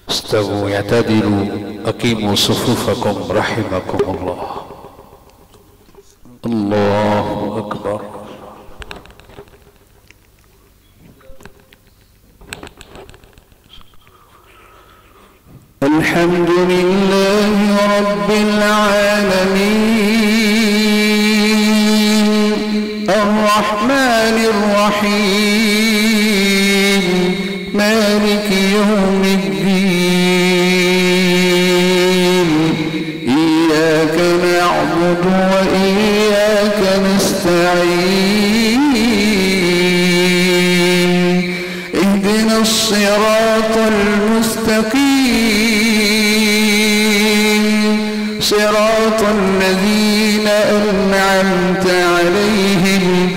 استووا اعتدلوا أقيموا صفوفكم رحمكم الله. الله أكبر. الحمد لله رب العالمين الرحمن الرحيم مالك يوم الدين إياك نعبد وإياك نستعين اهدنا الصراط المستقيم صراط الذين أنعمت عليهم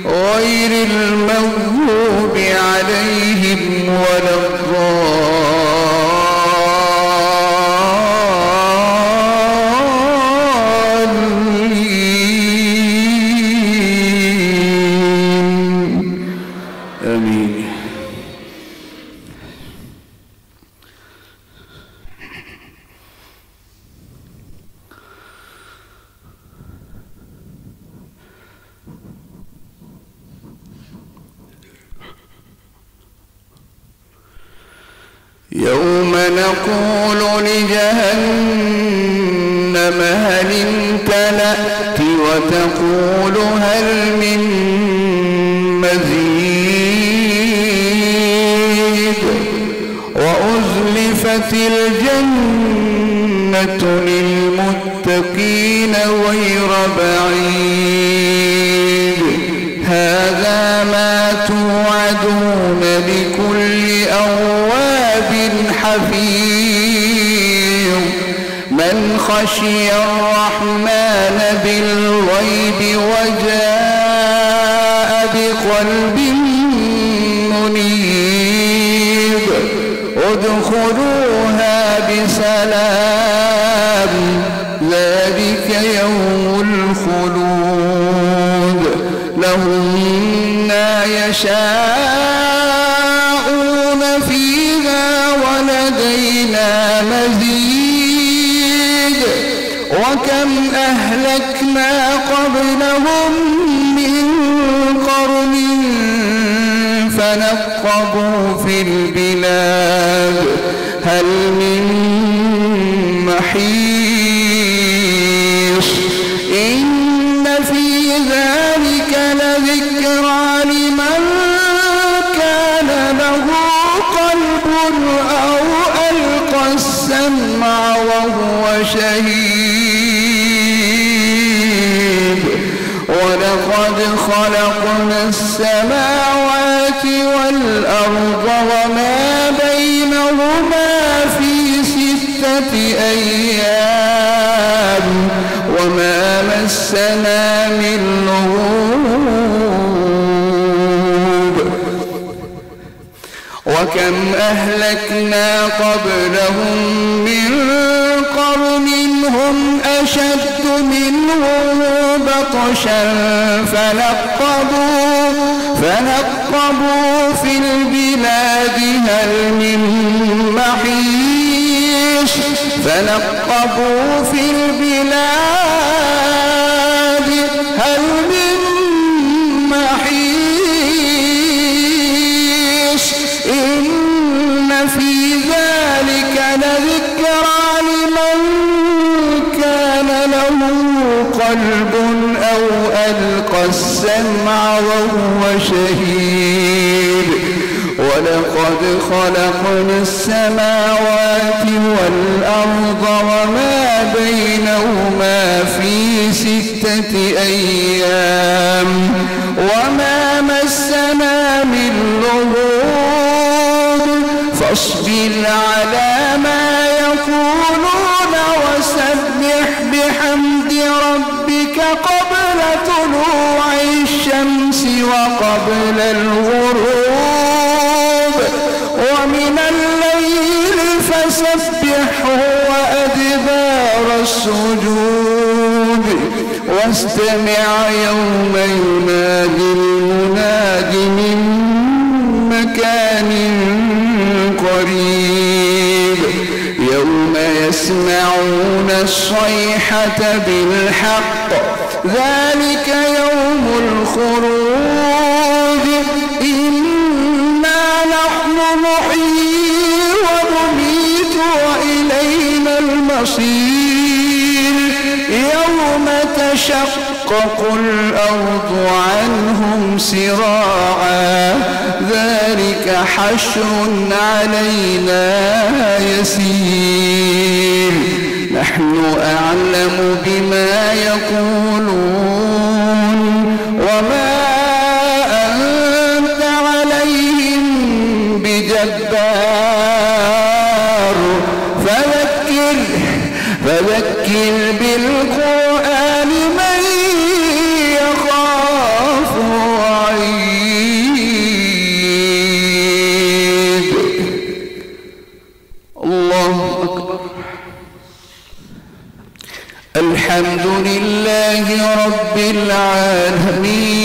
غير المغضوب عليهم ولا الضالين آمين. يوم نقول لجهنم هل امتلأت وتقول هل من مزيد وأزلفت الجنة للمتقين غير بعيد هذا ما توعدون لكل أواب حفيظ من خشي الرحمن بالغيب وجاء بقلب منيب ادخلوها بسلام ذلك يوم الخلود لهم ما يشاءون فيها ولدينا مزيد وكم أهلكنا قبلهم من قرن فنقبوا في البلاد هل من محيص إن في ذلك لذكرى لمن كان له قلب أو ألقى السمع وهو شهيد ولقد خلقنا السماوات والأرض وما بينهما في 6 أيام وما مسنا من لغوب وكم أهلكنا قبلهم من قرن هم أشد منهم بطشا فنقبوا في البلاد هل من محيص فنقبوا في البلاد هل من محيص إن في ذلك لذكرى لمن كان له قلب أو ألقى السمع وهو شهيد ولقد خلقنا السماوات والأرض وما بينهما في 6 أيام وما مسنا من لغوب فاصبر على ما يقولون وسبح بحمد ربك قبل طلوع الشمس وقبل الغروب ومن الليل فسبحه وأدبار السجود واستمع يوم ينادي المناد من مكان قريب يسمعون الصيحة بالحق ذلك يوم الخروج إنا نحن نحيي ونميت وإلينا المصير يوم تشقق الأرض عنهم سراعا ذلك حشر علينا يسير نحن أعلم بما يقولون وما أنت عليهم بجبار فذكر بالقرآن من يخاف وعيد. الله أكبر. الحمد لله رب العالمين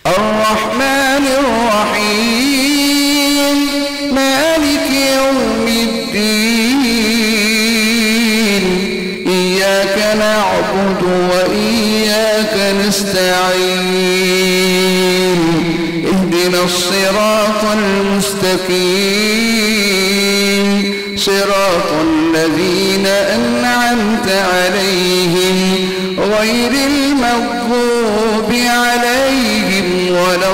الرحمن الرحيم مالك يوم الدين إياك نعبد وإياك نستعين اهدنا الصراط المستقيم صراط الذين أنعمت عليهم غير المغضوب عليهم ولا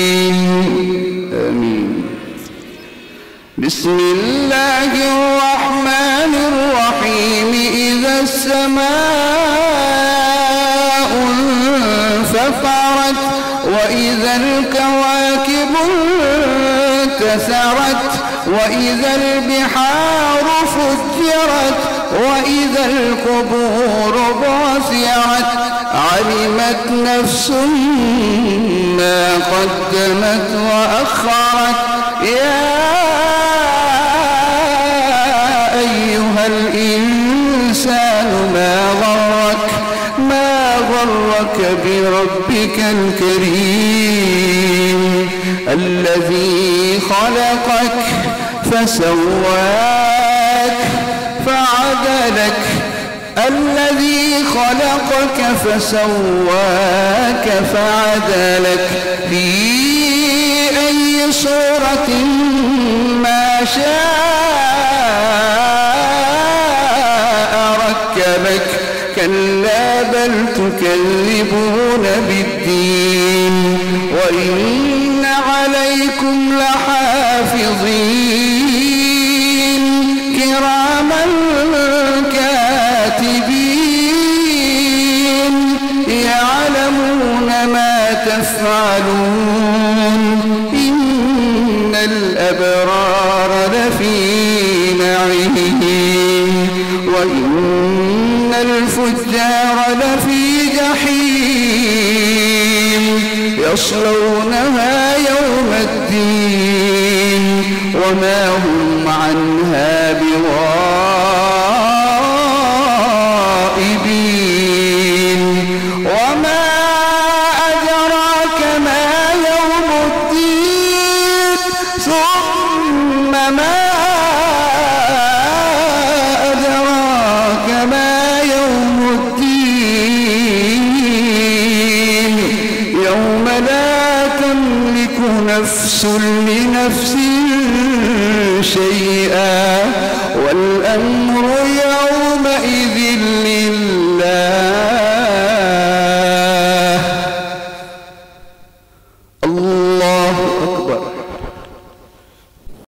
الضالين آمين. بسم الله الرحمن الرحيم إذا السماء انفطرت وإذا الكواكب انتثرت وإذا البحار فجرت وإذا القبور بعثرت علمت نفس ما قدمت وأخرت يا أيها الإنسان ما غرك بربك الكريم الذي خلقك فسواك فعدلك الذي خلقك فسواك فعدلك في أي صورة ما شاء ركبك كلا بل تكذبون بالدين وإن عليكم لحافظين كراما كاتبين يعلمون ما تفعلون إن الأبرار لفي نعيم وإن الفجار لفي جحيم يصلونها يوم الدين وما هم عنها بغائبين وما أدراك ما يوم الدين ثم ما أدراك ما يوم الدين يوم لا تملك نفس لنفس شيئا والأمر